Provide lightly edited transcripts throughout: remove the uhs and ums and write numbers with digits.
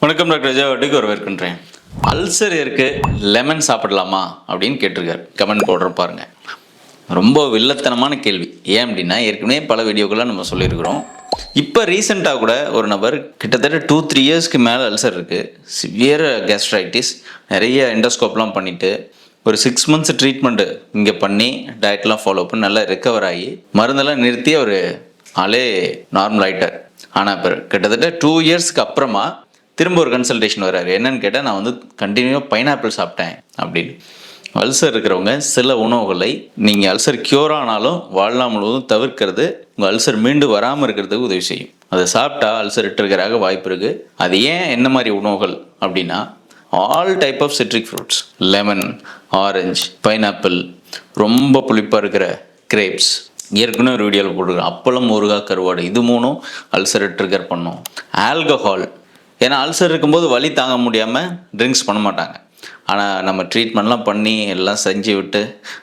வணக்கம் டாக்டர் ஜெயவட்டிக்கு வரவேற்கின்றேன். அல்சர் இருக்கு, லெமன் சாப்பிடலாமா அப்படின்னு கேட்டிருக்காரு. கமெண்ட் போடுற பாருங்க. ரொம்ப வில்லத்தனமான கேள்வி. ஏன் அப்படின்னா ஏற்கனவே பல வீடியோக்கெல்லாம் நம்ம சொல்லியிருக்கிறோம். இப்போ ரீசெண்டாக கூட ஒரு நபர் கிட்டத்தட்ட 2-3 இயர்ஸ்க்கு மேலே அல்சர் இருக்குது, சிவியர் கேஸ்ட்ரைட்டிஸ், நிறைய எண்டோஸ்கோப்லாம் பண்ணிவிட்டு ஒரு 6 months ட்ரீட்மெண்ட்டு இங்கே பண்ணி டயட்லாம் ஃபாலோ பண்ணி நல்லா ரெக்கவர் ஆகி மருந்தெல்லாம் நிறுத்தி ஒரு ஆளே நார்மல் ஆகிட்டார். ஆனால் இப்போ கிட்டத்தட்ட 2 இயர்ஸ்க்கு அப்புறமா திரும்ப ஒரு கன்சல்டேஷன் வர்றாரு. என்னன்னு கேட்டால், நான் வந்து கண்டினியூவாக பைனாப்பிள் சாப்பிட்டேன் அப்படின்னு. அல்சர் இருக்கிறவங்க சில உணவுகளை நீங்கள் அல்சர் க்யூர் ஆனாலும் வாழ்நாள் முழுவதும் தவிர்க்கிறது உங்கள் அல்சர் மீண்டு வராமல் இருக்கிறதுக்கு உதவி செய்யும். அதை சாப்பிட்டா அல்சர் ட்ரிகராக வாய்ப்பு இருக்குது. அது ஏன் என்ன மாதிரி உணவுகள் அப்படின்னா, all type of citric fruits, lemon, orange, pineapple, ரொம்ப புளிப்பாக இருக்கிற கிரேப்ஸ், ஏற்கனவே ஒரு வீடியோவில் போட்டிருக்கேன். அப்பளம், ஊறுகாய், கருவாடு, இது மூணும் அல்சரை ட்ரிகர் பண்ணும். ஆல்கஹால், ஏன்னா அல்சர் இருக்கும்போது வலி தாங்க முடியாமல் ட்ரிங்க்ஸ் பண்ண மாட்டாங்க. ஆனால் நம்ம ட்ரீட்மெண்ட்லாம் பண்ணி எல்லாம் செஞ்சு விட்டு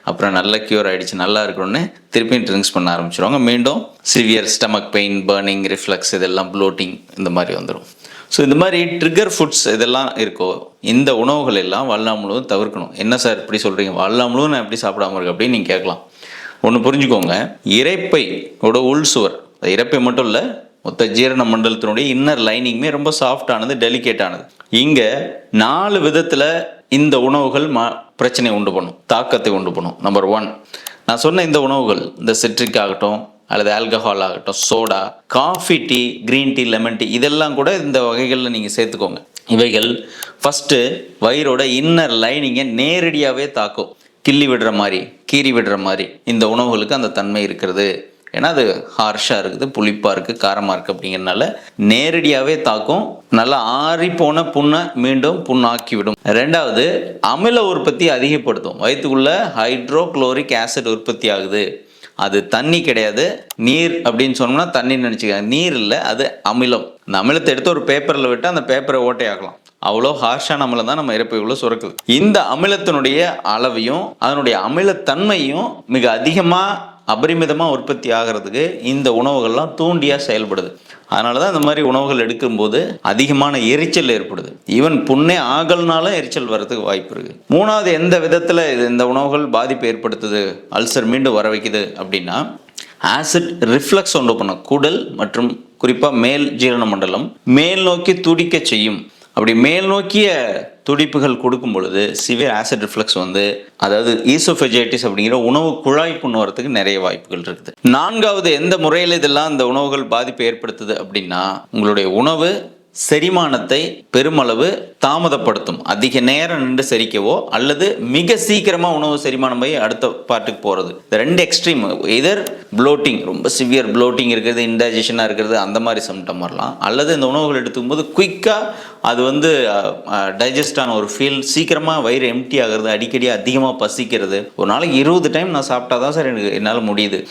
அப்புறம் நல்லா க்யூர் ஆகிடுச்சு, நல்லா இருக்கணும்னு திருப்பியும் ட்ரிங்க்ஸ் பண்ண ஆரம்பிச்சிருவாங்க. மீண்டும் severe stomach pain, burning, reflux, இதெல்லாம் ப்ளோட்டிங் இந்த மாதிரி வந்துடும். ஸோ இந்த மாதிரி ட்ரிகர் ஃபுட்ஸ் இதெல்லாம் இருக்கோ, இந்த உணவுகள் எல்லாம் வாழ்நாள் முழுவதும் தவிர்க்கணும். என்ன சார் இப்படி சொல்கிறீங்க, வாழ்நாள் முழுவதும் நான் எப்படி சாப்பிடாம இருக்கு அப்படின்னு நீங்கள் கேட்கலாம். ஒன்று புரிஞ்சுக்கோங்க, இரைப்பையோட உள் சுவர், இரைப்பை மட்டும் இல்லை, மொத்த ஜீரண மண்டலத்தினுடைய இன்னர் லைனிங்குமே ரொம்ப சாஃப்டானது, டெலிகேட்டானது. இங்கே 4 விதத்தில் இந்த உணவுகள் பிரச்சனை உண்டு பண்ணும், தாக்கத்தை உண்டு பண்ணும். நம்பர் 1, நான் சொன்ன இந்த உணவுகள், இந்த சிட்ரிக் ஆகட்டும் அல்லது ஆல்கஹால் ஆகட்டும், soda, coffee, tea, green tea, lemon tea, இதெல்லாம் கூட இந்த வகைகளில் நீங்கள் சேர்த்துக்கோங்க. இவைகள் ஃபஸ்ட்டு வயிறோட இன்னர் லைனிங்கை நேரடியாகவே தாக்கும். கிள்ளி விடுற மாதிரி, கீறி விடுற மாதிரி இந்த உணவுகளுக்கு அந்த தன்மை இருக்கிறது. ஏன்னா அது ஹார்ஷாக இருக்குது, புளிப்பாக இருக்குது, காரமாக இருக்குது. அப்படிங்கிறதுனால நேரடியாகவே தாக்கும். நல்லா ஆறி போன புண்ணை மீண்டும் புண்ணாக்கிவிடும். 2வது, அமில உற்பத்தி அதிகப்படுத்தும். வயிற்றுக்குள்ள ஹைட்ரோக்ளோரிக் ஆசிட் உற்பத்தி ஆகுது. அது தண்ணி கிடையாது, நீர் அப்படின்னு சொன்னோம்னா தண்ணின்னு நினச்சிக்காங்க. நீர் இல்லை, அது அமிலம். அந்த அமிலத்தை எடுத்து ஒரு பேப்பரில் விட்டு அந்த பேப்பரை ஓட்டையாக்கலாம். அவ்வளோ ஹார்ஷான அமிலம் தான் நம்ம இறப்பைக்குள்ளே சுரக்குது. இந்த அமிலத்தினுடைய அளவையும் அதனுடைய அமிலத்தன்மையும் மிக அதிகமாக அபரிமிதமாக உற்பத்தி ஆகிறதுக்கு இந்த உணவுகள்லாம் தூண்டியாக செயல்படுது. அதனால தான் இந்த மாதிரி உணவுகள் எடுக்கும்போது அதிகமான எரிச்சல் ஏற்படுது. ஈவன் புண்ணே ஆகல்னாலும் எரிச்சல் வர்றதுக்கு வாய்ப்பு இருக்குது. 3வது, எந்த விதத்தில் இந்த உணவுகள் பாதிப்பு ஏற்படுத்துது, அல்சர் மீண்டும் வர வைக்குது அப்படின்னா, ஆசிட் ரிஃப்ளக்ஸ் ஒன்று பண்ணும். குடல் மற்றும் குறிப்பாக மேல் ஜீரண மண்டலம் மேல் நோக்கி துடிக்க செய்யும். அப்படி மேல் நோக்கிய துடிப்புகள் கொடுக்கும் பொழுது சிவியர் ஆசிட் ரிஃப்ளக்ஸ் வந்து, அதாவது ஈசோஃபெஜைட்டிஸ் அப்படிங்கிற உணவு குழாய் புண்ணு வரத்துக்கு நிறைய வாய்ப்புகள் இருக்குது. 4வது, எந்த முறையில் இதெல்லாம் இந்த உணவுகள் பாதிப்பு ஏற்படுத்துது அப்படின்னா, உங்களுடைய உணவு செரிமானத்தை பெருமளவு தாமதப்படுத்தும். அதிக நேரம் நின்று செரிக்கவோ அல்லது மிக சீக்கிரமாக உணவு செரிமானம் போய் அடுத்த பார்ட்டுக்கு போகிறது. இந்த 2 எக்ஸ்ட்ரீம், எதர் ப்ளோட்டிங், ரொம்ப சிவியர் ப்ளோட்டிங் இருக்கிறது, இன்டைஜஷனாக இருக்கிறது, அந்த மாதிரி சிம்டம் வரலாம். அல்லது இந்த உணவுகள் எடுத்துக்கும்போது குயிக்காக அது வந்து டைஜஸ்ட் ஆன ஒரு ஃபீல், சீக்கிரமாக வயிறு எம்டி ஆகிறது, அடிக்கடி அதிகமாக பசிக்கிறது. ஒரு நாளைக்கு 20 டைம் நான் சாப்பிட்டா தான் சார் என்னால் முடியுது,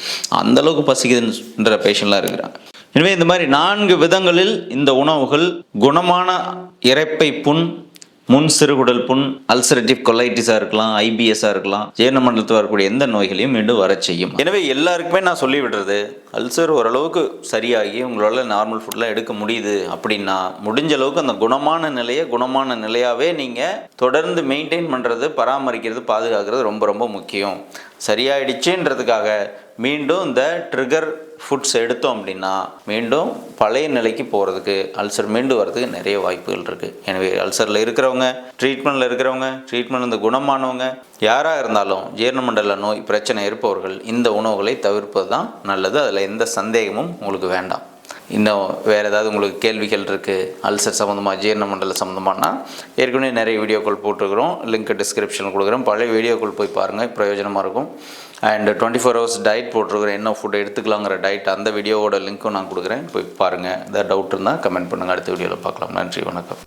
அந்தளவுக்கு பசிக்குதுன்ற பேஷண்ட்லாம் இருக்கிறாங்க. எனவே இந்த மாதிரி 4 விதங்களில் இந்த உணவுகள் குணமான இரைப்பை புண், முன் சிறுகுடல் புண், அல்சரேட்டிவ் கொலைட்டிஸாக இருக்கலாம், ஐபிஎஸ்ஸாக இருக்கலாம், ஜீரண மண்டலத்தில் வரக்கூடிய எந்த நோய்களையும் மீண்டும் வர செய்யும். எனவே எல்லாருக்குமே நான் சொல்லி விடுறது, அல்சர் ஓரளவுக்கு சரியாகி உங்களால் நார்மல் ஃபுட்லாம் எடுக்க முடியுது அப்படின்னா, முடிஞ்ச அளவுக்கு அந்த குணமான நிலையாகவே நீங்கள் தொடர்ந்து மெயின்டைன் பண்ணுறது, பராமரிக்கிறது, பாதுகாக்கிறது ரொம்ப ரொம்ப முக்கியம். சரியாயிடுச்சுன்றதுக்காக மீண்டும் இந்த ட்ரிகர் ஃபுட்ஸ் எடுத்தோம் அப்படின்னா மீண்டும் பழைய நிலைக்கு போகிறதுக்கு, அல்சர் மீண்டும் வரதுக்கு நிறைய வாய்ப்புகள் இருக்குது. எனவே அல்சரில் இருக்கிறவங்க, ட்ரீட்மெண்ட்டில் இருக்கிறவங்க, ட்ரீட்மெண்ட் இந்த குணமானவங்க, யாராக இருந்தாலும் ஜீரண மண்டல நோய் பிரச்சனை இருப்பவர்கள் இந்த உணவுகளை தவிர்ப்பது தான் நல்லது. அதில் எந்த சந்தேகமும் உங்களுக்கு வேண்டாம். இன்னும் வேறு ஏதாவது உங்களுக்கு கேள்விகள் இருக்குது அல்சர் சம்மந்தமாக, ஜீரண மண்டல சம்மந்தமானா, ஏற்கனவே நிறைய வீடியோக்கள் போட்டுருக்குறோம், லிங்க் டிஸ்கிரிப்ஷனில் கொடுக்குறேன். பழைய வீடியோக்கள் போய் பாருங்கள், பிரயோஜனமாக இருக்கும். அண்ட் 24 hours டயட் போட்டிருக்கிறேன், என்ன ஃபுட் எடுத்துக்கலாங்கிற டயட், அந்த வீடியோவோட லிங்க்கும் நான் கொடுக்குறேன், போய் பாருங்கள். ஏதாவது டவுட் இருந்தால் கமெண்ட் பண்ணுங்கள். அடுத்த வீடியோவில் பார்க்கலாம். நன்றி, வணக்கம்.